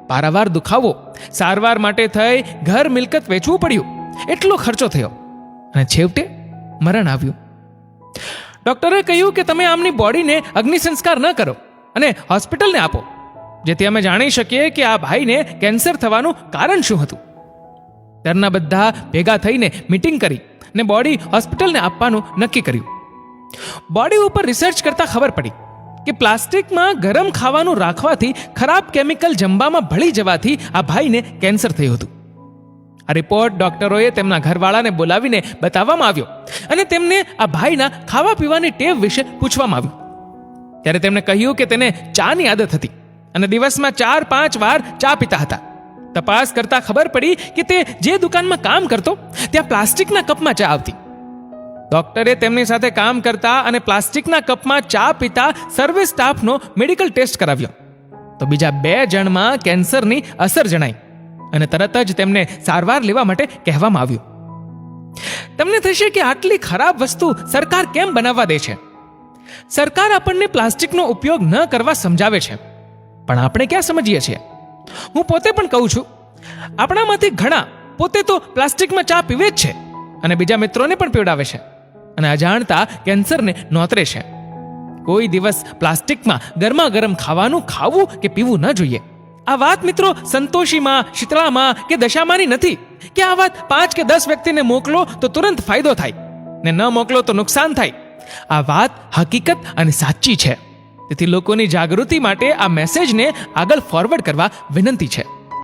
પારાવાર દુખાવો, સારવાર માટે થઈ ઘર મિલકત વેચવું પડ્યું, એટલો ખર્ચો થયો અને છેવટે મરણ આવ્યું. ડોક્ટરે કહ્યું કે તમે આમની બોડીને અગ્નિ સંસ્કાર ન કરો અને હોસ્પિટલને આપો, જેથી અમે જાણી શકીએ કે આ ભાઈને કેન્સર થવાનું કારણ શું હતું. ઘરના બધા ભેગા થઈને મીટિંગ કરી ને બોડી હોસ્પિટલને આપવાનું નક્કી કર્યું. બોડી ઉપર રિસર્ચ કરતા ખબર પડી કે પ્લાસ્ટિકમાં ગરમ ખાવાનું રાખવાથી ખરાબ કેમિકલ જમવામાં ભળી જવાથી આ ભાઈને કેન્સર થયું હતું. આ રિપોર્ટ ડોક્ટરોએ તેમના ઘરવાળાને બોલાવીને બતાવવામાં આવ્યો અને તેમને આ ભાઈના ખાવા પીવાની ટેવ વિશે પૂછવામાં આવ્યું. ત્યારે તેમણે કહ્યું કે તેને ચાની આદત હતી અને દિવસમાં 4-5 વાર ચા પીતા હતા. તપાસ કરતા ખબર પડી કે તે જે દુકાનમાં કામ કરતો ત્યાં પ્લાસ્ટિકના કપમાં ચા આવતી. ડોક્ટરે તેમની સાથે કામ કરતા અને પ્લાસ્ટિકના કપમાં ચા પીતા સર્વિસ સ્ટાફનો મેડિકલ ટેસ્ટ કરાવ્યો તો બીજા 2 જણમાં કેન્સરની અસર જણાઈ અને તરત જ તેમને સારવાર લેવા માટે કહેવામાં આવ્યું. તમને થશે કે આટલી ખરાબ વસ્તુ સરકાર કેમ બનાવવા દે છે? સરકાર આપણને પ્લાસ્ટિકનો ઉપયોગ ન કરવા સમજાવે છે, પણ આપણે ક્યાં સમજીએ છીએ? હું પોતે પણ કહું છું, આપણામાંથી ઘણા પોતે તો પ્લાસ્ટિકમાં ચા પીવે જ છે અને બીજા મિત્રોને પણ પીવડાવે છે અને અજાણતા કેન્સરને નોતરે છે. કોઈ દિવસ પ્લાસ્ટિકમાં ગરમા ગરમ ખાવાનું ખાવું કે પીવું ન જોઈએ. આ વાત મિત્રો સંતોષીમાં, શીતળામાં કે દશામાની નથી કે આ વાત 5 કે 10 વ્યક્તિને મોકલો તો તુરંત ફાયદો થાય ને ન મોકલો તો નુકસાન થાય. આ વાત હકીકત અને સાચી છે. તેથી લોકોની જાગૃતિ માટે આ મેસેજને આગળ ફોરવર્ડ કરવા વિનંતી છે.